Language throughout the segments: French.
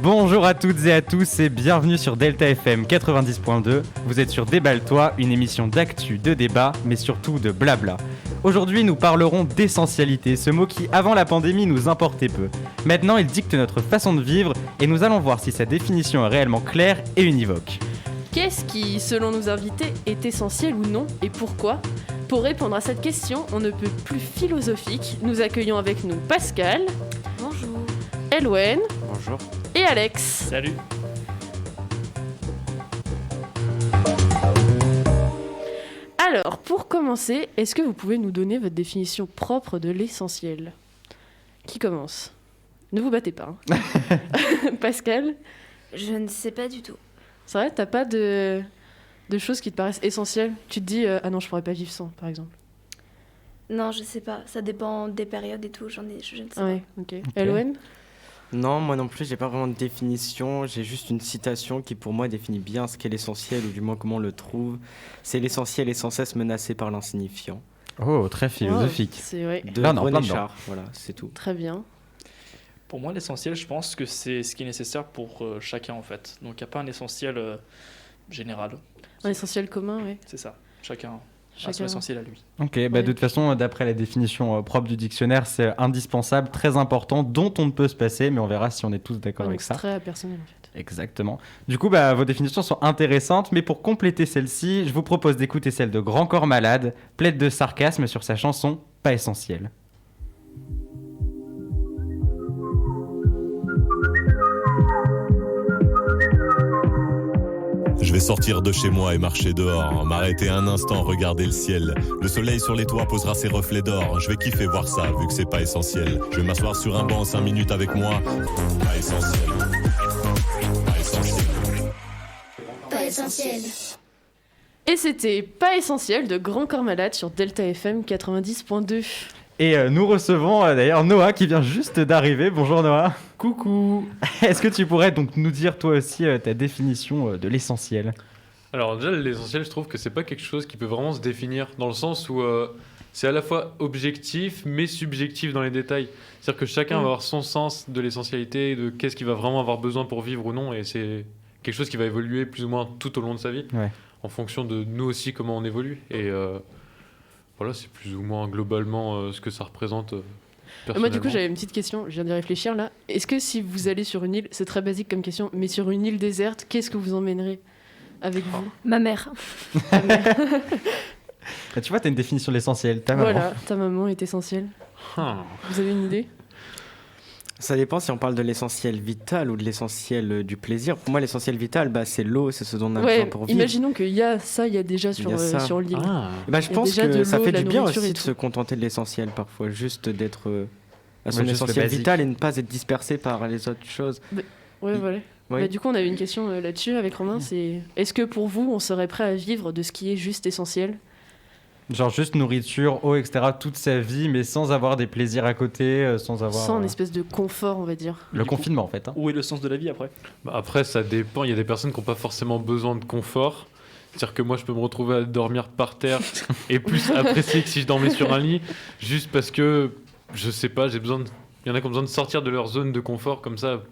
Bonjour à toutes et à tous et bienvenue sur Delta FM 90.2. Vous êtes sur Déballe-toi, une émission d'actu, de débat, mais surtout de blabla. Aujourd'hui, nous parlerons d'essentialité, ce mot qui, avant la pandémie, nous importait peu. Maintenant, il dicte notre façon de vivre et nous allons voir si sa définition est réellement claire et univoque. Qu'est-ce qui, selon nos invités, est essentiel ou non et pourquoi ? Pour répondre à cette question, on ne peut plus philosophique. Nous accueillons avec nous Pascal. Bonjour. Elwen. Bonjour. Et Alex. Salut. Alors, pour commencer, est-ce que vous pouvez nous donner votre définition propre de l'essentiel ? Qui commence ? Ne vous battez pas. Hein. Pascal ? Je ne sais pas du tout. C'est vrai, t'as pas de choses qui te paraissent essentielles ? Tu te dis, ah non, je pourrais pas vivre sans, par exemple. Non, je sais pas. Ça dépend des périodes et tout. Je ne sais pas. Ouais, ok. Elwen ? Non, moi non plus, j'ai pas vraiment de définition. J'ai juste une citation qui, pour moi, définit bien ce qu'est l'essentiel, ou du moins comment on le trouve. C'est l'essentiel est sans cesse menacé par l'insignifiant. Oh, très philosophique. Oh, c'est vrai. De Là, on est en plein René dedans. Char. Voilà, c'est tout. Très bien. Pour moi, l'essentiel, je pense que c'est ce qui est nécessaire pour chacun, en fait. Donc, il n'y a pas un essentiel général. Un essentiel commun, oui. C'est ça. Chacun a son essentiel à lui. Ok, bah de toute façon, d'après la définition propre du dictionnaire, c'est indispensable, très important, dont on ne peut se passer, mais on verra si on est tous d'accord avec C'est ça. très personnel, en fait. Exactement. Du coup, bah, vos définitions sont intéressantes, mais pour compléter celle-ci, je vous propose d'écouter celle de Grand Corps Malade, plaide de sarcasme sur sa chanson Pas essentiel. Je vais sortir de chez moi et marcher dehors, m'arrêter un instant, regarder le ciel. Le soleil sur les toits posera ses reflets d'or. Je vais kiffer voir ça, vu que c'est pas essentiel. Je vais m'asseoir sur un banc 5 minutes avec moi. Pas essentiel. Pas essentiel. Pas essentiel. Et c'était Pas essentiel de Grand Corps Malade sur Delta FM 90.2. Et nous recevons d'ailleurs Noah qui vient juste d'arriver. Bonjour Noah. Coucou. Est-ce que tu pourrais donc nous dire toi aussi ta définition de l'essentiel ? Alors déjà, l'essentiel, je trouve que c'est pas quelque chose qui peut vraiment se définir, dans le sens où c'est à la fois objectif, mais subjectif dans les détails. C'est-à-dire que chacun va avoir son sens de l'essentialité, de qu'est-ce qu'il va vraiment avoir besoin pour vivre ou non, et c'est quelque chose qui va évoluer plus ou moins tout au long de sa vie, en fonction de nous aussi, comment on évolue. Et voilà, c'est plus ou moins globalement ce que ça représente. Moi, du coup, j'avais une petite question, je viens d'y réfléchir là. Est-ce que si vous allez sur une île, c'est très basique comme question, mais sur une île déserte, qu'est-ce que vous emmènerez avec vous ? Ma mère. Bah, tu vois, tu as une définition de l'essentiel. Ta maman. Voilà, ta maman est essentielle. Vous avez une idée ? Ça dépend si on parle de l'essentiel vital ou de l'essentiel du plaisir. Pour moi, l'essentiel vital, c'est l'eau, c'est ce dont on a besoin pour vivre. Imaginons qu'il y a ça, il y a déjà sur l'île. Je pense que ça fait du bien aussi de se contenter de l'essentiel parfois, juste d'être à son essentiel vital et ne pas être dispersé par les autres choses. Voilà. Oui. Du coup, on avait une question là-dessus avec Romain, c'est est-ce que pour vous, on serait prêt à vivre de ce qui est juste essentiel ? Genre juste nourriture, eau, etc. toute sa vie, mais sans avoir des plaisirs à côté, sans une espèce de confort, on va dire. Le confinement, en fait. Où est le sens de la vie après ? Après, ça dépend. Il y a des personnes qui n'ont pas forcément besoin de confort. C'est-à-dire que moi, je peux me retrouver à dormir par terre et plus apprécier que si je dormais sur un lit, juste parce que, je sais pas, j'ai besoin de... Il y en a qui ont besoin de sortir de leur zone de confort, comme ça,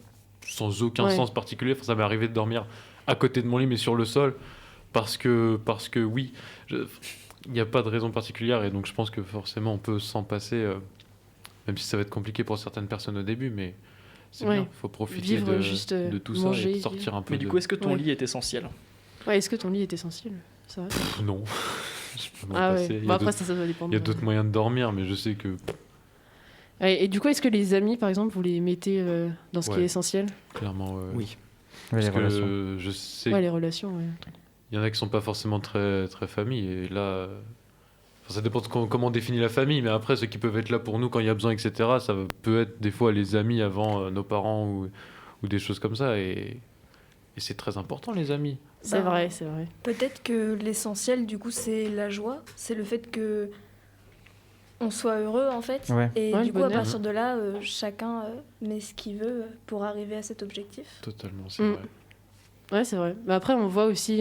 sans aucun sens particulier. Enfin, ça m'est arrivé de dormir à côté de mon lit, mais sur le sol, parce que oui... Il n'y a pas de raison particulière et donc je pense que forcément on peut s'en passer, même si ça va être compliqué pour certaines personnes au début, mais c'est bien, il faut profiter de tout manger, ça et de sortir un peu. Mais du coup, est-ce que ton lit est essentiel ? Est-ce que ton lit est essentiel ? C'est vrai ? Non. Je peux m'en passer. Après, ça va dépendre. Il y a d'autres moyens de dormir, mais je sais que... Et du coup, est-ce que les amis, par exemple, vous les mettez dans ce qui est essentiel ? Clairement, oui. Parce les que relations. je sais... les relations, Il y en a qui sont pas forcément très, très famille, et là, ça dépend de comment on définit la famille, mais après, ceux qui peuvent être là pour nous quand il y a besoin, etc., ça peut être des fois les amis avant nos parents ou des choses comme ça, et c'est très important, les amis. C'est vrai. Peut-être que l'essentiel, du coup, c'est la joie, c'est le fait que on soit heureux, en fait. Ouais. Et du coup, bonheur. à partir de là, chacun met ce qu'il veut pour arriver à cet objectif. Totalement, c'est vrai. Ouais, c'est vrai. Mais après, on voit aussi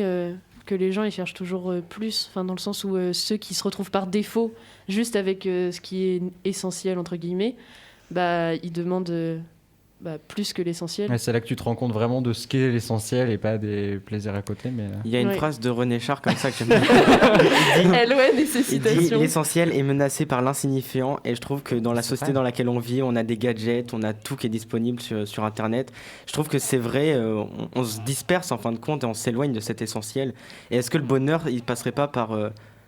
que les gens, ils cherchent toujours plus, dans le sens où ceux qui se retrouvent par défaut, juste avec ce qui est essentiel, entre guillemets, ils demandent plus que l'essentiel. Ouais, c'est là que tu te rends compte vraiment de ce qu'est l'essentiel et pas des plaisirs à côté. Mais Il y a une Ouais. phrase de René Char comme ça que j'aime bien. LON et Il ses dit citations. l'essentiel est menacé par l'insignifiant et je trouve que dans la C'est société vrai. dans laquelle on vit, on a des gadgets, on a tout qui est disponible sur Internet. Je trouve que c'est vrai, on se disperse en fin de compte et on s'éloigne de cet essentiel. Et est-ce que le bonheur, il passerait pas par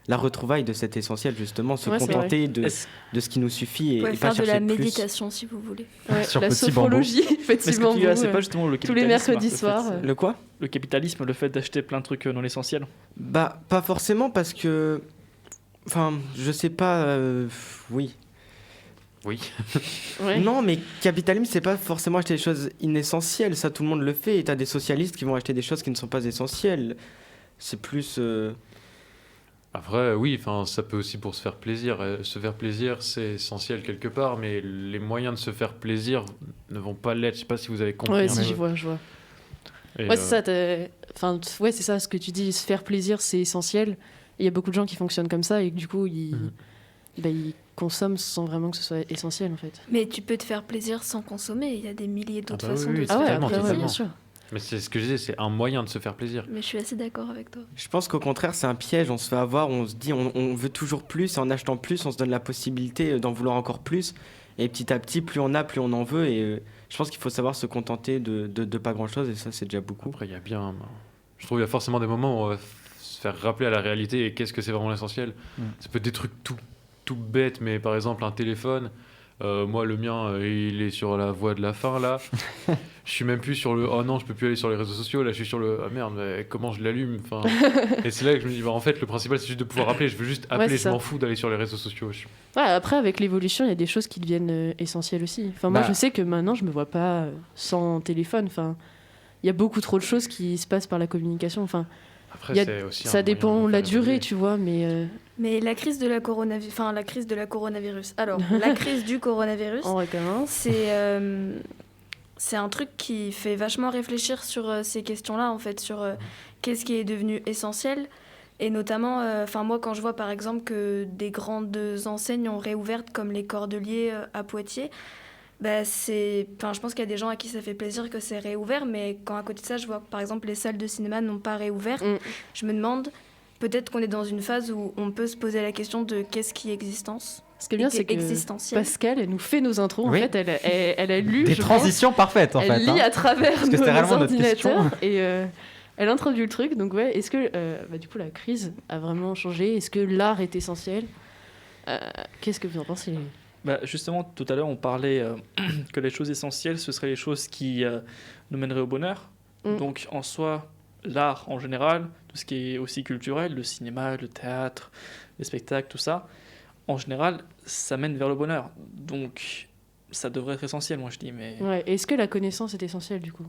la retrouvaille de cet essentiel justement, se Ouais, c'est contenter Est-ce- de ce qui nous suffit Vous et pouvez pas faire de chercher la plus. méditation si vous voulez. Ouais, Sur la Petit sophrologie, Mais ce que effectivement. tu dis là, c'est vous, pas justement le tous les capitalisme. mercredis le fait- soirs. Le quoi? Le capitalisme, le fait d'acheter plein de trucs non essentiels. Bah, pas forcément parce que. Enfin, je sais pas. Oui. Oui. Ouais. Non, mais capitalisme, c'est pas forcément acheter des choses inessentielles. Ça, tout le monde le fait. Et t'as des socialistes qui vont acheter des choses qui ne sont pas essentielles. C'est plus. Après, oui, enfin, ça peut aussi pour se faire plaisir. Se faire plaisir, c'est essentiel quelque part, mais les moyens de se faire plaisir ne vont pas l'être. Je sais pas si vous avez compris. Ouais, un si, peu. je vois. Et, Ouais, c'est ça. Enfin, ouais, c'est ça, ce que tu dis, se faire plaisir, c'est essentiel. Il y a beaucoup de gens qui fonctionnent comme ça et que du coup, Mhm. ils consomment sans vraiment que ce soit essentiel, en fait. Mais tu peux te faire plaisir sans consommer. Il y a des milliers d'autres Ah bah façons oui, de oui, se Ah ouais, faire totalement, après, ouais, plaisir. bien sûr. Mais c'est ce que je disais, c'est un moyen de se faire plaisir. Mais je suis assez d'accord avec toi. Je pense qu'au contraire, c'est un piège. On se fait avoir, on se dit, on veut toujours plus. Et en achetant plus, on se donne la possibilité d'en vouloir encore plus. Et petit à petit, plus on a, plus on en veut. Et je pense qu'il faut savoir se contenter de pas grand-chose. Et ça, c'est déjà beaucoup. Après, il y a bien. Je trouve qu'il y a forcément des moments où on va se faire rappeler à la réalité et qu'est-ce que c'est vraiment l'essentiel. Ça peut être des trucs tout bêtes, mais par exemple, un téléphone. Moi, le mien, il est sur la voie de la fin là. Je suis même plus sur le. Oh non, je peux plus aller sur les réseaux sociaux. Là, je suis sur le. Ah merde, mais comment je l'allume enfin... Et c'est là que je me dis, bah, en fait, le principal, c'est juste de pouvoir appeler. Je veux juste appeler. c'est Je ça. m'en fous d'aller sur les réseaux sociaux. Ouais, après, avec l'évolution, il y a des choses qui deviennent essentielles aussi. Enfin, moi, Bah. je sais que maintenant, je me vois pas sans téléphone. Enfin, il y a beaucoup trop de choses qui se passent par la communication. Enfin, Après, Il y a- c'est aussi. ça un dépend moyen de de la faire durée, évoluer. tu vois, mais Mais la crise de la coronavirus. Alors, la crise du coronavirus, on recommence. c'est un truc qui fait vachement réfléchir sur ces questions-là, en fait, sur qu'est-ce qui est devenu essentiel. Et notamment, moi, quand je vois par exemple que des grandes enseignes ont réouvert, comme les Cordeliers à Poitiers, je pense qu'il y a des gens à qui ça fait plaisir que c'est réouvert, mais quand à côté de ça, je vois que par exemple les salles de cinéma n'ont pas réouvert, je me demande, peut-être qu'on est dans une phase où on peut se poser la question de qu'est-ce qui est existence. Ce qui est bien, c'est que existentiel. Pascal, elle nous fait nos intros. En Oui. fait, elle a lu. des je pense, transitions parfaites en elle fait. lit hein. à travers Parce que nos c'était vraiment notre ordinateurs question. et elle introduit le truc. Donc ouais, est-ce que du coup la crise a vraiment changé? Est-ce que l'art est essentiel? Qu'est-ce que vous en pensez? Bah, justement, tout à l'heure, on parlait que les choses essentielles, ce seraient les choses qui nous mèneraient au bonheur. Mm. Donc, en soi, l'art en général, tout ce qui est aussi culturel, le cinéma, le théâtre, les spectacles, tout ça, en général, ça mène vers le bonheur. Donc, ça devrait être essentiel, moi je dis. Mais Ouais. Est-ce que la connaissance est essentielle du coup?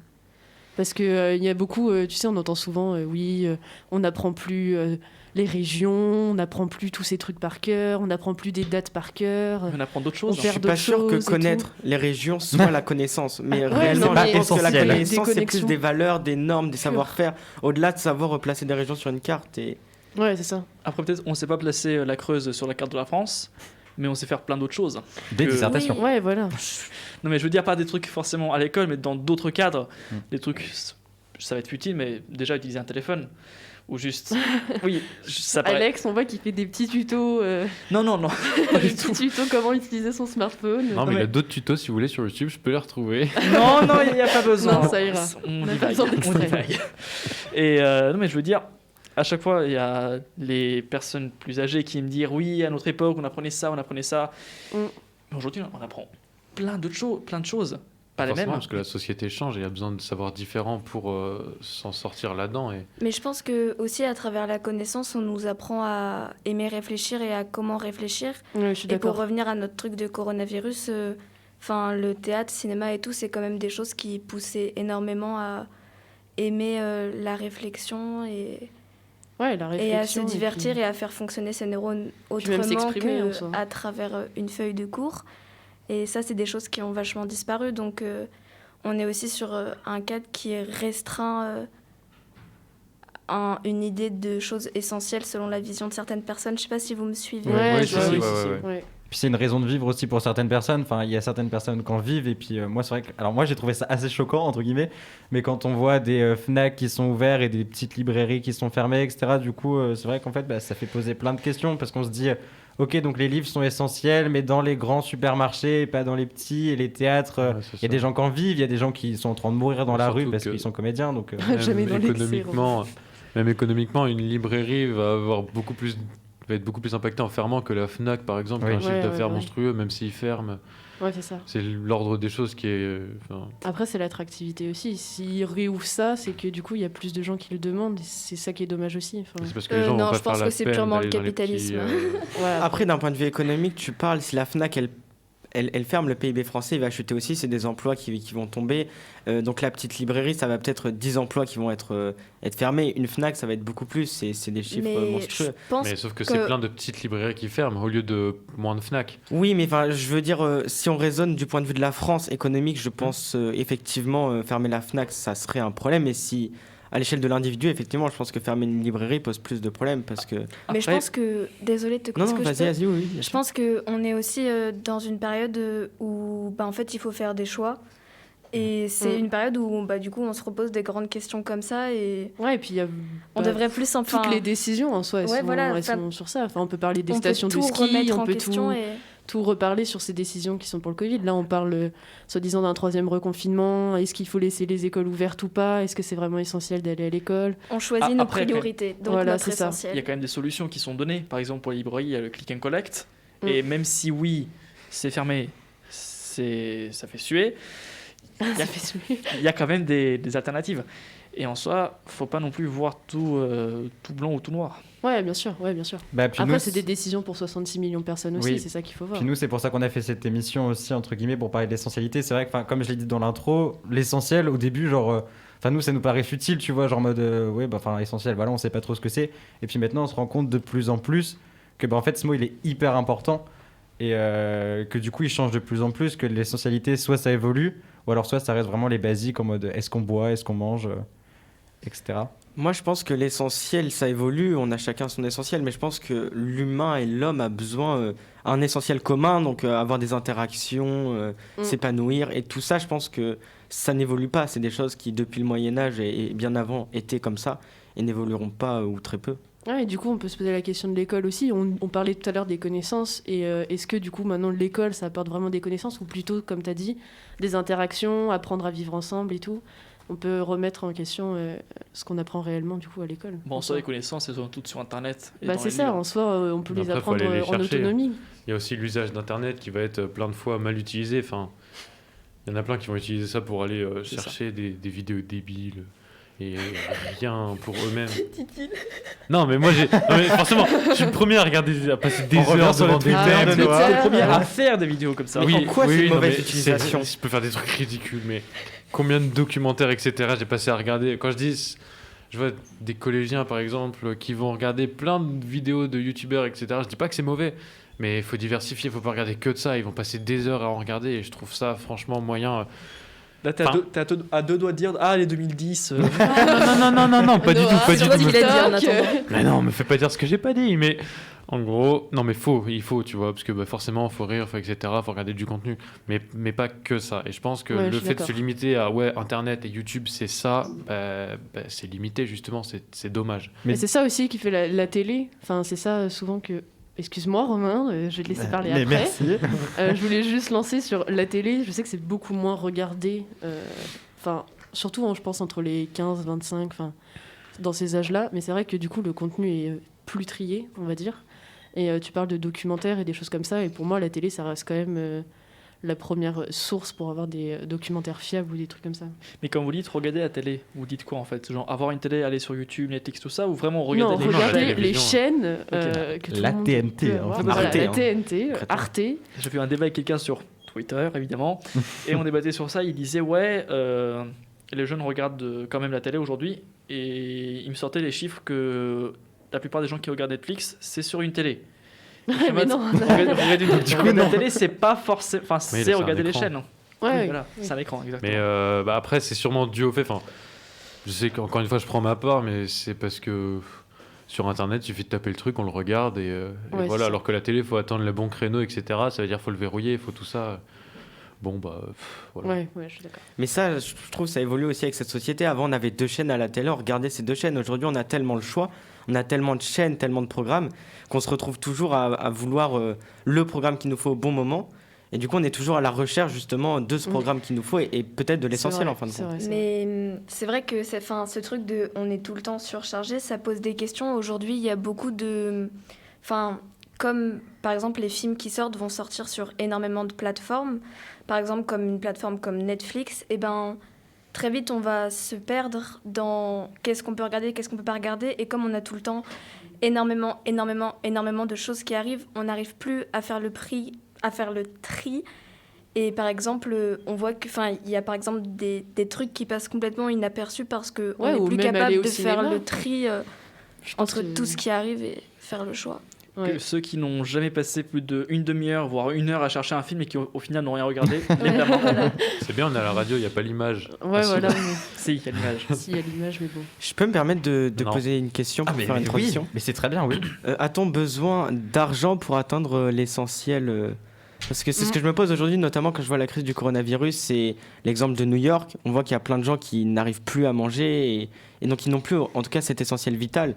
Parce que il y a beaucoup, tu sais, on entend souvent, on n'apprend plus les régions, on n'apprend plus tous ces trucs par cœur, on n'apprend plus des dates par cœur. on apprend d'autres On choses. Je perd suis d'autres pas sûr que choses et connaître les régions soit la connaissance. Mais Ouais, réellement, non, je mais pense que la essentiel. connaissance, Des c'est plus connexions. des valeurs, des normes, des savoir-faire. Au-delà de savoir replacer des régions sur une carte. Et Ouais, c'est ça. Après, peut-être, on ne sait pas placer la Creuse sur la carte de la France, mais on sait faire plein d'autres choses. Des que- dissertations. Ouais, voilà. Non, mais je veux dire, pas des trucs forcément à l'école, mais dans d'autres cadres. Des trucs, ça va être futile, mais déjà utiliser un téléphone. Ou juste. Oui, ça paraît. Alex, on voit qu'il fait des petits tutos, Non, non, non. Pas des du tout. petits tutos comment utiliser son smartphone. Non, mais il y mais- a d'autres tutos si vous voulez sur YouTube, je peux les retrouver. Non, non, il n'y a pas besoin. Non, ça ira. On On a pas divague. besoin On d'extrait. divague. Et non, mais je veux dire, à chaque fois, il y a les personnes plus âgées qui me disent oui, à notre époque, on apprenait ça, on apprenait ça. Mm. Mais aujourd'hui, on apprend plein de choses. Pas les Forcément, mêmes. parce que la société change et il y a besoin de savoir différent pour s'en sortir là-dedans. Et... Mais je pense que aussi à travers la connaissance, on nous apprend à aimer réfléchir et à comment réfléchir. Ouais, je suis Et pour d'accord. revenir à notre truc de coronavirus, le théâtre, cinéma et tout, c'est quand même des choses qui poussaient énormément à aimer la réflexion et Ouais, la à se réflexion. divertir puis- et à faire fonctionner ses neurones Puis même autrement s'exprimer, en soi. qu'à travers une feuille de cours. Et ça, c'est des choses qui ont vachement disparu. Donc, on est aussi sur un cadre qui est restreint une idée de choses essentielles selon la vision de certaines personnes. Je sais pas si vous me suivez. Ouais, Ouais, je si, vois, si, oui, ouais, si, ouais, si. Ouais. Puis c'est une raison de vivre aussi pour certaines personnes. Enfin, il y a certaines personnes qui en vivent. Et puis moi, c'est vrai que. Alors moi, j'ai trouvé ça assez choquant, entre guillemets. Mais quand on voit des Fnac qui sont ouverts et des petites librairies qui sont fermées, etc., du coup, c'est vrai qu'en fait, ça fait poser plein de questions. Parce qu'on se dit, ok, donc les livres sont essentiels, mais dans les grands supermarchés, et pas dans les petits. Et les théâtres, il y a des gens qui en vivent. Il y a des gens qui sont en train de mourir dans la rue parce qu'ils sont comédiens. Donc, Jamais dans l'excès. Même économiquement, une librairie va être beaucoup plus impactée en fermant que la Fnac, par exemple, qui a un chiffre d'affaires monstrueux, même s'il ferme. Ouais, c'est ça. C'est l'ordre des choses qui est... Après, c'est l'attractivité aussi. S'ils réouvrent ça, c'est que du coup, il y a plus de gens qui le demandent. C'est ça qui est dommage aussi. C'est parce que les gens non, vont pas je pense faire la que c'est peine purement d'aller le dans les capitalisme. petits, Voilà. Après, d'un point de vue économique, tu parles, si la Fnac, elle ferme, le PIB français il va chuter aussi, c'est des emplois qui vont tomber. Donc la petite librairie, ça va peut-être 10 emplois qui vont être fermés. Une Fnac, ça va être beaucoup plus, c'est des chiffres monstrueux. Mais sauf que c'est plein de petites librairies qui ferment au lieu de moins de Fnac. Oui, mais je veux dire, si on raisonne du point de vue de la France économique, je pense effectivement fermer la Fnac, ça serait un problème. Et si à l'échelle de l'individu, effectivement, je pense que fermer une librairie pose plus de problèmes parce que. Mais je pense que, désolée de te couper. Non, vas-y, oui. Je pense que on est aussi dans une période où, en fait, il faut faire des choix. Et c'est une période où, du coup, on se repose des grandes questions comme ça et. Ouais, et puis il y a. On devrait plus toutes les décisions en soi, elles sont sur ça. Enfin, on peut parler des stations de ski, on peut tout reparler sur ces décisions qui sont pour le Covid. Là, on parle soi-disant d'un 3e reconfinement. Est-ce qu'il faut laisser les écoles ouvertes ou pas? Est-ce que c'est vraiment essentiel d'aller à l'école? On choisit nos priorités, donc voilà, notre essentiel. Il y a quand même des solutions qui sont données. Par exemple, pour les librairies, il y a le click and collect. Et même si oui, c'est fermé, ça fait suer. Il y a quand même des alternatives. Et en soi, faut pas non plus voir tout blanc ou tout noir. Ouais, bien sûr. Après, c'est des décisions pour 66 millions de personnes aussi, c'est ça qu'il faut voir. Puis nous, c'est pour ça qu'on a fait cette émission aussi, entre guillemets, pour parler de l'essentialité. C'est vrai que, comme je l'ai dit dans l'intro, l'essentiel, au début, nous, ça nous paraît futile, tu vois, genre en mode, essentiel, voilà, on sait pas trop ce que c'est. Et puis maintenant, on se rend compte de plus en plus que, en fait, ce mot, il est hyper important. Et que du coup, il change de plus en plus, que l'essentialité, soit ça évolue, ou alors soit ça reste vraiment les basiques, en mode, est-ce qu'on boit, est-ce qu'on mange, etc. Moi, je pense que l'essentiel, ça évolue, on a chacun son essentiel, mais je pense que l'humain et l'homme a besoin d'un essentiel commun, donc avoir des interactions, s'épanouir, et tout ça, je pense que ça n'évolue pas. C'est des choses qui, depuis le Moyen-Âge et bien avant, étaient comme ça, et n'évolueront pas ou très peu. Ouais, et du coup, on peut se poser la question de l'école aussi. On parlait tout à l'heure des connaissances, et est-ce que du coup, maintenant, l'école, ça apporte vraiment des connaissances, ou plutôt, comme tu as dit, des interactions, apprendre à vivre ensemble et tout? On peut remettre en question ce qu'on apprend réellement du coup à l'école. Bon, en soi, les connaissances, elles sont toutes sur Internet. C'est ça, en soi, on peut les apprendre en autonomie. Il y a aussi l'usage d'Internet qui va être plein de fois mal utilisé. Enfin, il y en a plein qui vont utiliser ça pour aller chercher des vidéos débiles et rien pour eux-mêmes. Non, mais moi, forcément, je suis le premier à regarder, à passer des heures devant des thèmes. C'est le premier à faire des vidéos comme ça. Mais pourquoi c'est une mauvaise utilisation? Je peux faire des trucs ridicules, mais combien de documentaires, etc. j'ai passé à regarder. Quand je vois des collégiens, par exemple, qui vont regarder plein de vidéos de youtubeurs, etc. Je dis pas que c'est mauvais, mais il faut diversifier, il faut pas regarder que de ça. Ils vont passer des heures à en regarder, et je trouve ça franchement moyen. Là, t'es à deux doigts de dire les 2010. Non, pas du tout, pas du tout. Mais non, me fais pas dire ce que j'ai pas dit, mais en gros, non, mais il faut, tu vois, parce que forcément, faut rire, etc., faut regarder du contenu, mais pas que ça. Et je pense que le fait de se limiter à Internet et YouTube, c'est ça, c'est limité justement, c'est dommage. Mais c'est ça aussi qui fait la télé. Enfin, c'est ça souvent que. Excuse-moi Romain, je vais te laisser parler après. Merci. Je voulais juste lancer sur la télé. Je sais que c'est beaucoup moins regardé. Surtout, je pense, entre les 15, 25, dans ces âges-là. Mais c'est vrai que du coup, le contenu est plus trié, on va dire. Et tu parles de documentaires et des choses comme ça. Et pour moi, la télé, ça reste quand même la première source pour avoir des documentaires fiables ou des trucs comme ça. Mais quand vous dites regarder la télé, vous dites quoi en fait? Genre avoir une télé, aller sur YouTube, Netflix, tout ça, ou vraiment regarder les chaînes que tout la le monde TNT, peut voir. La TNT, Arte. J'ai fait un débat avec quelqu'un sur Twitter, évidemment, et on débattait sur ça. Il disait les jeunes regardent quand même la télé aujourd'hui, et il me sortait les chiffres que la plupart des gens qui regardent Netflix, c'est sur une télé. Mais non. Regarder la télé, c'est pas forcément. Enfin, c'est regarder les chaînes. Ouais, voilà, c'est un écran, exactement. Mais après, c'est sûrement dû au fait. Je sais qu'encore une fois, je prends ma part, mais c'est parce que sur Internet, il suffit de taper le truc, on le regarde et Ouais, c'est voilà. ça. Alors que la télé, il faut attendre le bon créneau, etc. Ça veut dire qu'il faut le verrouiller, il faut tout ça. Bon, bah, voilà. Ouais, je suis d'accord. Mais ça, je trouve, ça évolue aussi avec cette société. Avant, on avait 2 chaînes à la télé, on regardait ces 2 chaînes. Aujourd'hui, on a tellement le choix, on a tellement de chaînes, tellement de programmes, qu'on se retrouve toujours à vouloir le programme qu'il nous faut au bon moment. Et du coup, on est toujours à la recherche, justement, de ce programme qu'il nous faut et peut-être de l'essentiel, en fin de compte. Mais c'est vrai que ce truc de on est tout le temps surchargé, ça pose des questions. Aujourd'hui, il y a beaucoup de... Enfin, comme par exemple les films qui sortent vont sortir sur énormément de plateformes, par exemple comme une plateforme comme Netflix, et ben très vite on va se perdre dans qu'est-ce qu'on peut regarder, qu'est-ce qu'on peut pas regarder, et comme on a tout le temps énormément de choses qui arrivent, on n'arrive plus à faire le tri. Et par exemple, on voit que, il y a par exemple des trucs qui passent complètement inaperçus parce qu'on n'est ou plus même aller capable au de faire cinéma. le tri entre tout ce qui arrive et faire le choix. Que ceux qui n'ont jamais passé plus d'une demi-heure, voire 1 heure à chercher un film et qui au final n'ont rien regardé, évidemment. C'est bien, on est à la radio, il n'y a pas l'image. Ouais, voilà. Si, il y a l'image. Si, il y a l'image, mais bon. Je peux me permettre de Non. poser une question pour mais, faire une oui, transition mais c'est très bien, oui. A-t-on besoin d'argent pour atteindre l'essentiel Parce que c'est ce que je me pose aujourd'hui, notamment quand je vois la crise du coronavirus. C'est l'exemple de New York. On voit qu'il y a plein de gens qui n'arrivent plus à manger et donc ils n'ont plus, en tout cas, cet essentiel vital.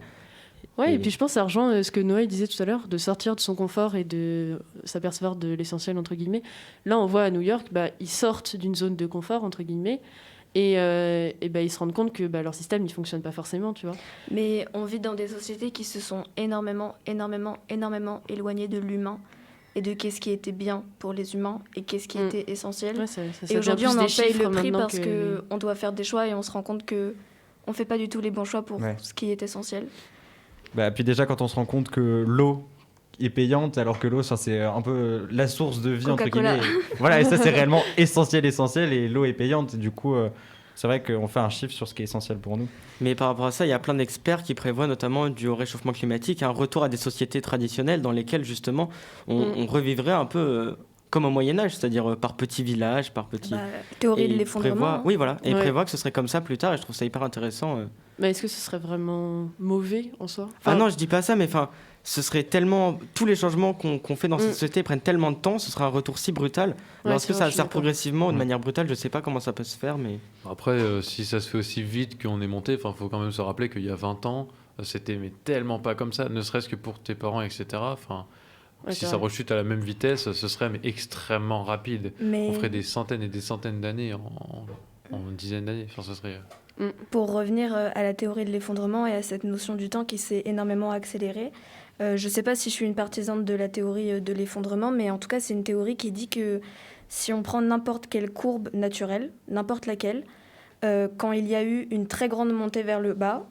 Ouais, et puis je pense que ça rejoint ce que Noël disait tout à l'heure, de sortir de son confort et de s'apercevoir de l'essentiel, entre guillemets. Là, on voit à New York, ils sortent d'une zone de confort, entre guillemets, et ils se rendent compte que leur système, il fonctionne pas forcément, tu vois. Mais on vit dans des sociétés qui se sont énormément éloignées de l'humain et de qu'est-ce qui était bien pour les humains et qu'est-ce qui était essentiel. Ouais, ça Et devient aujourd'hui, plus on en des paye chiffres le prix maintenant parce qu'on doit faire des choix et on se rend compte qu'on fait pas du tout les bons choix pour ce qui est essentiel. Puis déjà, quand on se rend compte que l'eau est payante, alors que l'eau, ça, c'est un peu la source de vie, entre Coca-Cola. guillemets. Voilà, et ça, c'est réellement essentiel, et l'eau est payante. Et du coup, c'est vrai qu'on fait un chiffre sur ce qui est essentiel pour nous. Mais par rapport à ça, il y a plein d'experts qui prévoient, notamment dû au réchauffement climatique, un retour à des sociétés traditionnelles dans lesquelles, justement, on revivrait un peu comme au Moyen-Âge, c'est-à-dire par petits villages, par petits... Théorie Et de ils l'effondrement. prévoient- Oui, voilà. Et ils Ouais. prévoient que ce serait comme ça plus tard, et je trouve ça hyper intéressant. Mais est-ce que ce serait vraiment mauvais en soi? Ah non, je dis pas ça, mais ce serait tellement... Tous les changements qu'on fait dans cette Mm. société prennent tellement de temps, ce serait un retour si brutal. Alors, est-ce c'est que vrai, ça je suis sert d'accord. progressivement, de manière brutale? Je sais pas comment ça peut se faire, mais... Après, si ça se fait aussi vite qu'on est monté, il faut quand même se rappeler qu'il y a 20 ans, c'était mais tellement pas comme ça, ne serait-ce que pour tes parents, etc. Ouais, Si c'est ça vrai. rechute à la même vitesse, ce serait mais extrêmement rapide. Mais On ferait des centaines et des centaines d'années en dizaines d'années. Ce serait... pour revenir à la théorie de l'effondrement et à cette notion du temps qui s'est énormément accélérée, je ne sais pas si je suis une partisane de la théorie de l'effondrement, mais en tout cas, c'est une théorie qui dit que si on prend n'importe quelle courbe naturelle, n'importe laquelle, quand il y a eu une très grande montée vers le bas,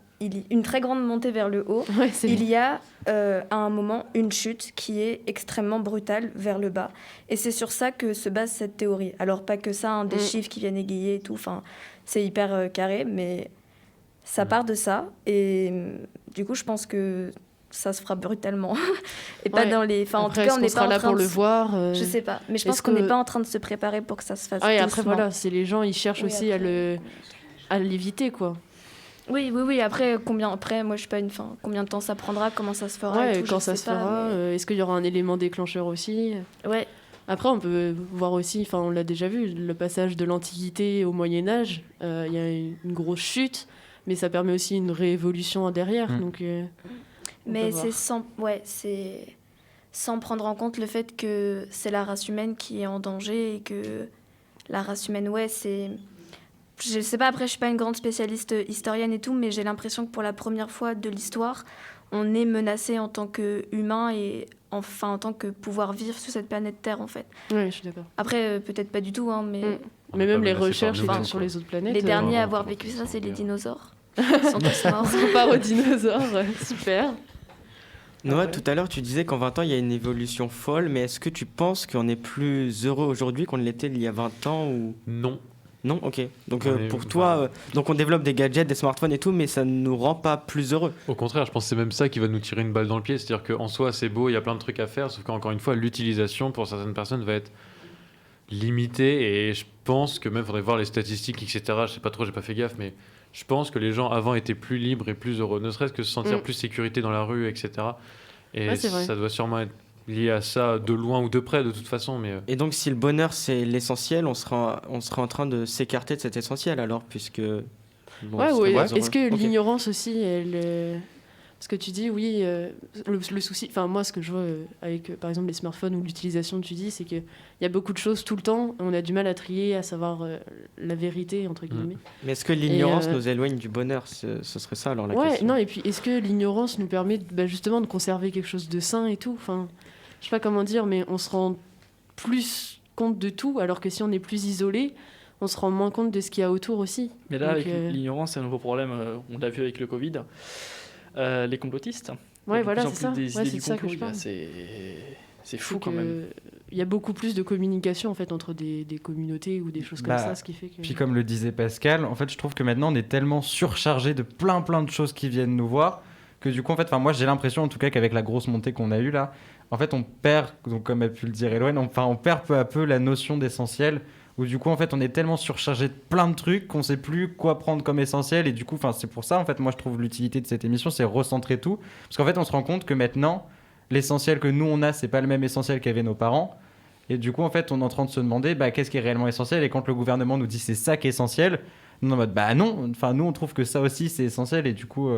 une très grande montée vers le haut, Ouais, c'est il y a à un moment une chute qui est extrêmement brutale vers le bas. Et c'est sur ça que se base cette théorie. Alors pas que ça, des chiffres qui viennent égayer et tout, c'est hyper carré, mais ça part de ça. Et du coup, je pense que ça se fera brutalement. Et pas Ouais. dans les... en Après, tout cas, est-ce on qu'on n'est sera pas en là train pour de... le voir Je sais pas, mais je pense est-ce qu'on n'est que- pas en train de se préparer pour que ça se fasse Ah, et après, doucement. voilà, c'est les gens, ils cherchent Oui, aussi après. à l'éviter, quoi. Oui. Après, moi, je suis pas une... combien de temps ça prendra, comment ça se fera et Ouais, tout, quand je ça sais se pas, fera, mais- est-ce qu'il y aura un élément déclencheur aussi? Ouais. Après, on peut voir aussi, on l'a déjà vu, le passage de l'Antiquité au Moyen-Âge, il y a une grosse chute, mais ça permet aussi une réévolution derrière. Donc, on Mais peut voir. c'est sans prendre en compte le fait que c'est la race humaine qui est en danger et que la race humaine, c'est... Je sais pas, après, je suis pas une grande spécialiste historienne et tout, mais j'ai l'impression que pour la première fois de l'histoire, on est menacé en tant qu'humain et enfin en tant que pouvoir vivre sur cette planète Terre, en fait. Ouais, je suis d'accord. Après, peut-être pas du tout, mais Mais même les menacé par recherches nous-mêmes, sur quoi. les autres planètes. les derniers à on avoir va vécu ça, tous c'est les mourir. dinosaures. Ils sont tous morts. On part aux dinosaures, super. Noah, Ouais. tout à l'heure, tu disais qu'en 20 ans, il y a une évolution folle, mais est-ce que tu penses qu'on est plus heureux aujourd'hui qu'on l'était il y a 20 ans ou... Non. Non, ok. Donc On est- pour toi, donc on développe des gadgets, des smartphones et tout, mais ça ne nous rend pas plus heureux. Au contraire, je pense que c'est même ça qui va nous tirer une balle dans le pied. C'est-à-dire qu'en soi, c'est beau, il y a plein de trucs à faire, sauf qu'encore une fois, l'utilisation pour certaines personnes va être limitée. Et pense que même, faudrait voir les statistiques, etc. Je sais pas trop, j'ai pas fait gaffe, mais je pense que les gens avant étaient plus libres et plus heureux, ne serait-ce que se sentir plus sécurité dans la rue, etc. Et c'est vrai. ça doit sûrement être lié à ça de loin ou de près, de toute façon. Mais Et donc, si le bonheur c'est l'essentiel, on sera en train de s'écarter de cet essentiel alors, puisque. Bon, Ouais, on serait ouais. moins Est-ce heureux. que Ok. l'ignorance aussi, parce que tu dis, oui, le souci, enfin moi ce que je vois avec par exemple les smartphones ou l'utilisation tu dis, c'est qu'il y a beaucoup de choses tout le temps, on a du mal à trier, à savoir la vérité, entre guillemets. Mais est-ce que l'ignorance Et, nous éloigne du bonheur? Ce serait ça alors la Ouais, question. non, et puis est-ce que l'ignorance nous permet justement de conserver quelque chose de sain et tout, enfin, je sais pas comment dire, mais on se rend plus compte de tout, alors que si on est plus isolé, on se rend moins compte de ce qu'il y a autour aussi. Mais là, Donc, avec l'ignorance, c'est un nouveau problème. On l'a vu avec le Covid. Les complotistes. Il y a Ouais, de voilà, plus en c'est ça. plus des Ouais, idées c'est du de ça que complot, je parle. c'est fou C'est quand que même. Il y a beaucoup plus de communication en fait entre des communautés ou des choses comme Bah, ça, ce qui fait que. Puis comme le disait Pascal, en fait, je trouve que maintenant on est tellement surchargé de plein de choses qui viennent nous voir que du coup, en fait, moi j'ai l'impression en tout cas qu'avec la grosse montée qu'on a eue là, en fait, on perd, donc comme a pu le dire Eloane, on perd peu à peu la notion d'essentiel. Où du coup, en fait, on est tellement surchargé de plein de trucs qu'on sait plus quoi prendre comme essentiel. Et du coup, c'est pour ça, en fait, moi, je trouve l'utilité de cette émission, c'est recentrer tout. Parce qu'en fait, on se rend compte que maintenant, l'essentiel que nous, on a, c'est pas le même essentiel qu'avaient nos parents. Et du coup, en fait, on est en train de se demander qu'est-ce qui est réellement essentiel. Et quand le gouvernement nous dit c'est ça qui est essentiel, nous, en mode non. Enfin, nous, on trouve que ça aussi, c'est essentiel. Et du coup,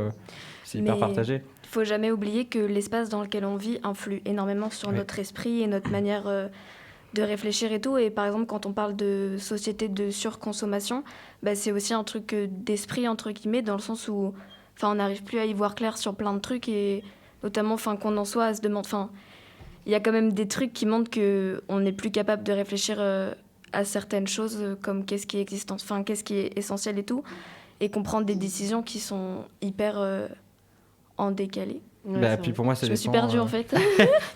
c'est hyper Mais partagé. Il faut jamais oublier que l'espace dans lequel on vit influe énormément sur notre esprit et notre manière de réfléchir et tout. Et par exemple, quand on parle de société de surconsommation, c'est aussi un truc d'esprit, entre guillemets, dans le sens où on n'arrive plus à y voir clair sur plein de trucs et notamment qu'on en soit à se demander... Il y a quand même des trucs qui montrent qu'on n'est plus capable de réfléchir à certaines choses comme qu'est-ce qui est qu'est-ce qui est essentiel et tout, et qu'on prend des décisions qui sont hyper en décalé. Ouais, c'est Puis vrai. pour moi, ça Je me suis dépend, perdue en fait.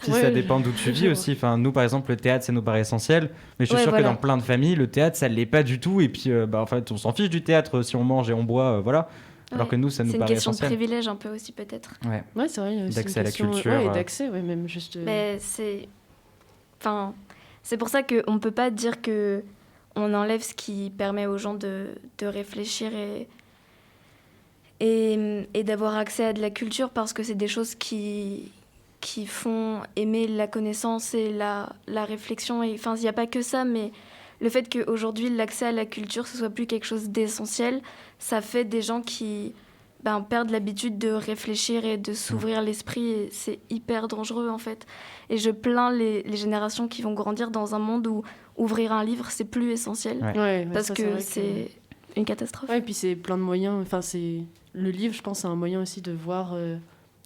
Puis Ouais, ça dépend d'où tu vis je aussi. Enfin, nous, par exemple, le théâtre, ça nous paraît essentiel. Mais je suis Ouais, sûr voilà. que dans plein de familles, le théâtre, ça ne l'est pas du tout. Et puis, en fait, on s'en fiche du théâtre si on mange et on boit, voilà. Alors Ouais. que nous, ça nous C'est une paraît question de essentiel. privilège un peu aussi peut-être. Ouais, c'est vrai. c'est D'accès une à la question, culture, Ouais, et d'accès, ouais, même juste. Mais c'est pour ça qu'on ne peut pas dire que on enlève ce qui permet aux gens de réfléchir et d'avoir accès à de la culture, parce que c'est des choses qui font aimer la connaissance et la réflexion. Il n'y a pas que ça, mais le fait qu'aujourd'hui, l'accès à la culture, ce soit plus quelque chose d'essentiel, ça fait des gens qui perdent l'habitude de réfléchir et de s'ouvrir l'esprit, et c'est hyper dangereux en fait. Et je plains les générations qui vont grandir dans un monde où ouvrir un livre, c'est plus essentiel, Ouais. parce ça, que vrai c'est une catastrophe. Ouais, et puis c'est plein de moyens. Enfin, le livre, je pense, c'est un moyen aussi de voir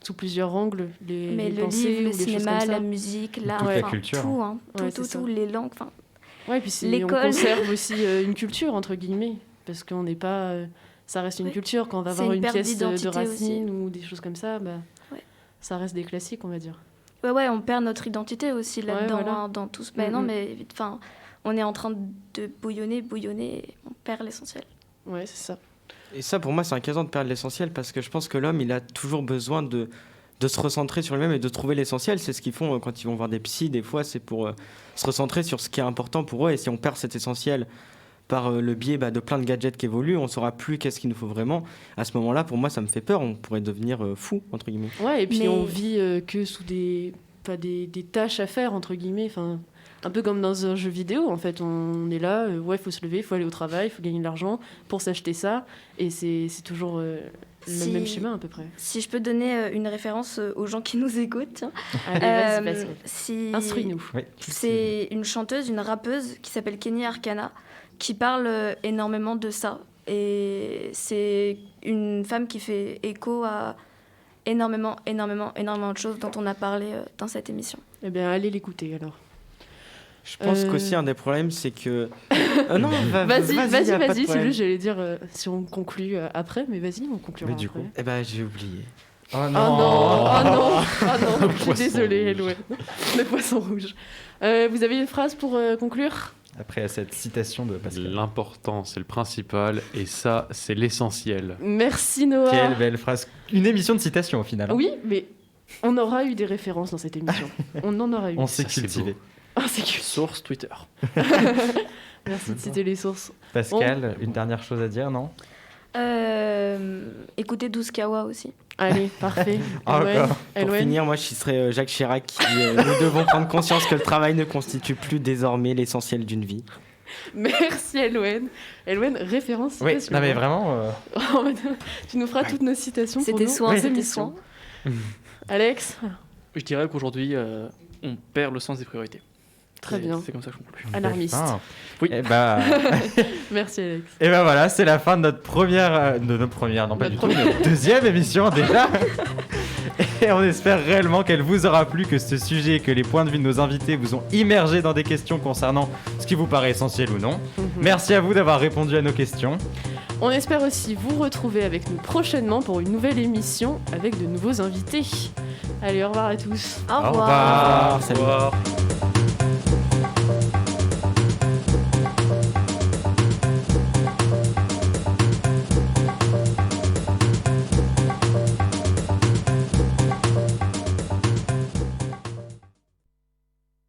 sous plusieurs angles Mais les le pensées livre, ou le des choses cinéma, comme ça. la musique, l'art, Toute la enfin, culture. tout, hein. Ouais, tout, c'est ça. les langues. Ouais, et puis on L'école. conserve aussi une culture, entre guillemets, parce qu'on n'est pas... ça reste une Ouais. culture. Quand on va C'est voir une une perte pièce de d'identité Racine ou des choses comme ça, Ouais. ça reste des classiques, on va dire. Ouais, on perd notre identité aussi là-dedans, Ouais, voilà. hein, dans tout ce... Mais non, Mhm. mais on est en train de bouillonner, et on perd l'essentiel. Ouais, c'est ça. Et ça, pour moi, c'est inquiétant de perdre l'essentiel, parce que je pense que l'homme, il a toujours besoin de se recentrer sur lui-même et de trouver l'essentiel. C'est ce qu'ils font quand ils vont voir des psys, des fois, c'est pour se recentrer sur ce qui est important pour eux. Et si on perd cet essentiel par le biais de plein de gadgets qui évoluent, on ne saura plus qu'est-ce qu'il nous faut vraiment. À ce moment-là, pour moi, ça me fait peur. On pourrait devenir fou, entre guillemets. Ouais, et puis Mais- on vit que sous des tâches à faire, entre guillemets. Enfin, un peu comme dans un jeu vidéo, en fait. On est là, il faut se lever, il faut aller au travail, il faut gagner de l'argent pour s'acheter ça. Et c'est toujours le même schéma, à peu près. Si je peux donner une référence aux gens qui nous écoutent, tiens. Allez, vas-y, Pascal. Instruis-nous. Oui. C'est une chanteuse, une rappeuse qui s'appelle Kenny Arcana, qui parle énormément de ça. Et c'est une femme qui fait écho à énormément de choses dont on a parlé dans cette émission. Eh bien, allez l'écouter, alors. Je pense Euh. qu'aussi, un des problèmes, c'est que... non, Vas-y, y a pas de c'est problème. juste, j'allais dire si on conclut après, mais vas-y, on conclura Mais du après. coup. Eh ben, j'ai oublié. Oh Oh non, oh non, oh non, je suis Poisson désolée, rouge. Eloane. Le poisson rouge. Vous avez une phrase pour conclure ? Après cette citation de Pascal. L'important, c'est le principal, et ça, c'est l'essentiel. Merci Noah. Quelle belle phrase. Une émission de citation au final. hein. Oui, mais on aura eu des références dans cette émission. On en aura eu. On s'est Ça, c'est cultivé. beau. Ah, c'est que... Source Twitter. Merci de citer les sources. Pascal, une dernière chose à dire, non? Écoutez 12 Kawa aussi. Allez, parfait. Encore. Pour finir, moi, je serais Jacques Chirac qui dit nous devons prendre conscience que le travail ne constitue plus désormais l'essentiel d'une vie. Merci Elouen. Elouen, référence Oui, citation. non mais vraiment... Tu nous feras toutes nos citations pour C'était nous. soin, Oui. c'était soin. Alex, Je dirais qu'aujourd'hui, on perd le sens des priorités. très C'est- bien. C'est comme ça que je conclue. Alarmiste. Oui. Et bah... Merci Alex. Et ben voilà, c'est la fin de notre première, non pas Notre du tout, notre deuxième émission déjà. Et on espère réellement qu'elle vous aura plu, que ce sujet, que les points de vue de nos invités vous ont immergé dans des questions concernant ce qui vous paraît essentiel ou non. Merci à vous d'avoir répondu à nos questions. On espère aussi vous retrouver avec nous prochainement pour une nouvelle émission avec de nouveaux invités. Allez, au revoir à tous. Au revoir. Au revoir. Salut. Au revoir.